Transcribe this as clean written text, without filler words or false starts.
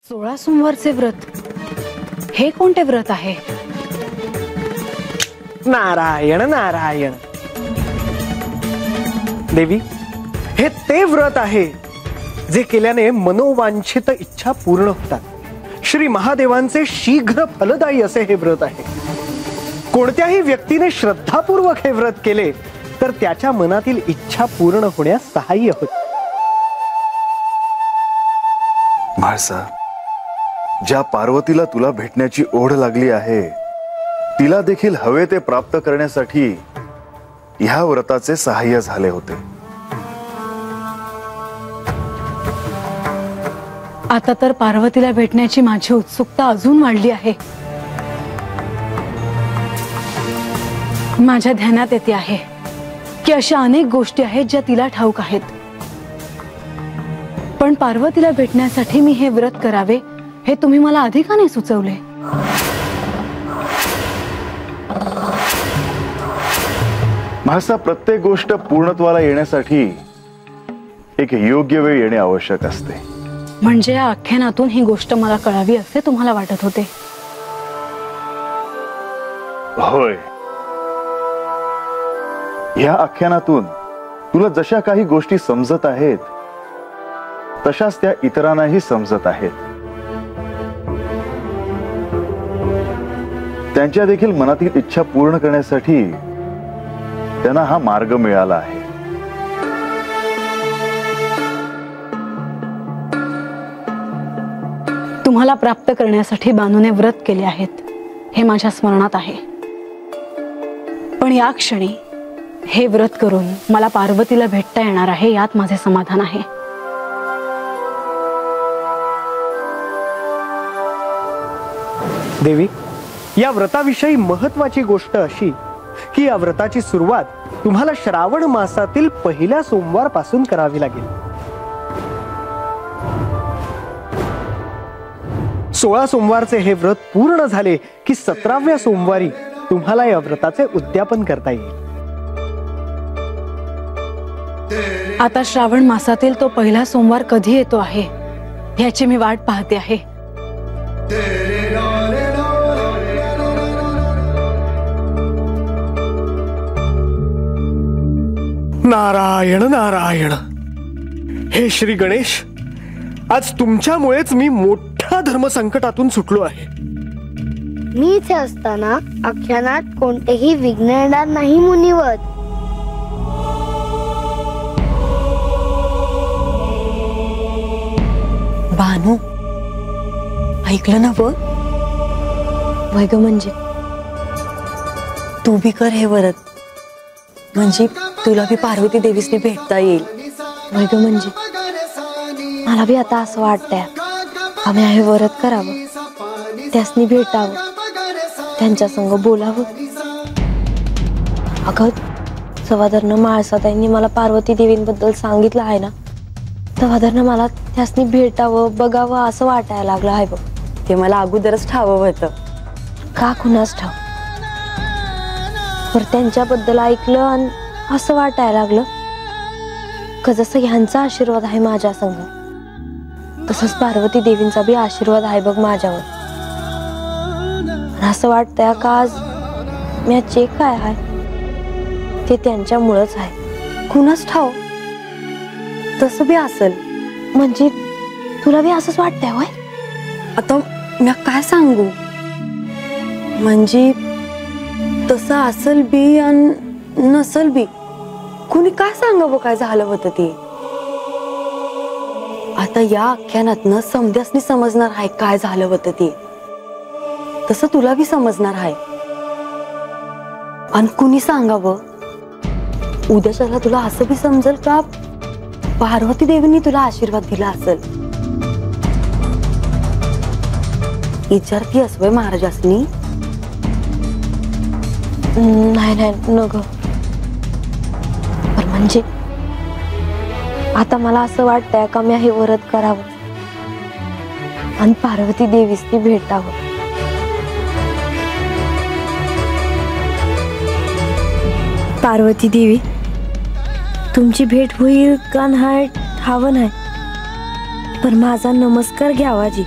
16 सोमवारचे व्रत हे कोणते व्रत आहे? नारायण नारायण देवी, हे ते व्रत आहे जे केल्याने मनोवांछित इच्छा पूर्ण होतात. श्री महादेवांचे शीघ्र फलदायी असे हे व्रत आहे. कोणत्याही व्यक्तीने श्रद्धापूर्वक हे व्रत केले तर त्याच्या मनातील इच्छा पूर्ण होण्यास सहाय्य होते. म्हाळसा, ज्या पार्वतीला तुला भेटण्याची ओढ लागली आहे तिला देखील हवे ते प्राप्त करण्यासाठी ह्या व्रताचे सहाय्य झाले होते. आता तर पार्वतीला भेटण्याची माझी उत्सुकता अजून वाढली आहे. माझ्या ध्यानात येते आहे की अशा अनेक गोष्टी आहेत ज्या तिला ठाऊक आहेत, पण पार्वतीला भेटण्यासाठी मी हे व्रत करावे हे तुम्ही मला आधी का नाही सुचवले? म्हाळसा, प्रत्येक गोष्ट पूर्णत्वाला येण्यासाठी एक योग्य वेळ येणे आवश्यक असते. म्हणजे या आख्यानातून ही गोष्ट मला कळावी असे तुम्हाला वाटत होते? होय, या आख्यानातून तुला जशा काही गोष्टी समजत आहेत तशाच त्या इतरांनाही समजत आहेत. त्यांच्या देखील मनातील इच्छा पूर्ण करण्यासाठी त्यांना हा मार्ग मिळाला आहे. तुम्हाला प्राप्त करण्यासाठी बानूने व्रत केले आहेत हे माझ्या स्मरणात आहे, पण या क्षणी हे व्रत करून मला पार्वतीला भेटता येणार आहे यात माझे समाधान आहे. देवी, या व्रताविषयी महत्वाची गोष्ट अशी की या व्रताची सुरुवात तुम्हाला श्रावण मासातील पहिल्या सोमवार पासून करावी लागेल. 16 सोमवारचे हे व्रत पूर्ण झाले की 17व्या सोमवारी तुम्हाला या व्रताचे उद्यापन करता येईल. आता श्रावण मासातील तो पहिला सोमवार कधी येतो आहे याची मी वाट पाहते आहे. नारायण नारायण. हे श्री गणेश, आज तुमच्यामुळेच मी मोठ्या धर्मसंकटातून सुटलो आहे. मी इथे असताना आख्यानात कोणतेही विघ्न येणार नाही मुनिवर. भानू, ऐकलं ना व? वय ग, म्हणजे तू बी कर हे व्रत, म्हणजे तुला बी पार्वती देवीसनी भेटता येईल. वय ग, म्हणजे मला बी आता असं वाटतंय आम्ही हे व्रत करावं, त्यासनी भेटावं, त्यांच्या संग बोलावं. अगं, सवादरनं माळसाताईंनी मला पार्वती देवींबद्दल सांगितलं आहे ना, सवादरनं मला त्यासनी भेटावं बघावं असं वाटायला लागलं आहे बघ. ते मला अगोदरच ठावं होतं. का कुणास ठाव, पर त्यांच्याबद्दल ऐकलं आणि असं वाटायला लागलं का जसं ह्यांचा आशीर्वाद आहे माझ्या संग तसंच पार्वती देवींचा बी आशीर्वाद आहे बघ माझ्यावर. असं वाटतंय का आज मी जे काय आहे ते त्यांच्यामुळेच आहे. कुणास ठाव, तसं बी असेल. म्हणजे तुला बी असंच वाटतंय होय? आता मी काय सांगू, म्हणजे तसं असल बी आणि नसल बी. कुणी काय सांगावं काय झालं होतं ते. आता या आख्यानातनं समध्यासनी समजणार आहे काय झालं होतं ते, तसं तुला बी समजणार आहे. आणि कुणी सांगावं, उद्याच्याला तुला असं बी समजेल का पार्वती देवींनी तुला आशीर्वाद दिला असेल. विचारती असवय महाराजासनी? नाही नाही नको. पण म्हणजे आता मला असं वाटतंय का मी हे व्रत करावं आणि पार्वती देवीसनी भेटावं. पार्वती देवी, तुमची भेट होईल का नाही ठाव नाही, पण माझा नमस्कार घ्यावा जी.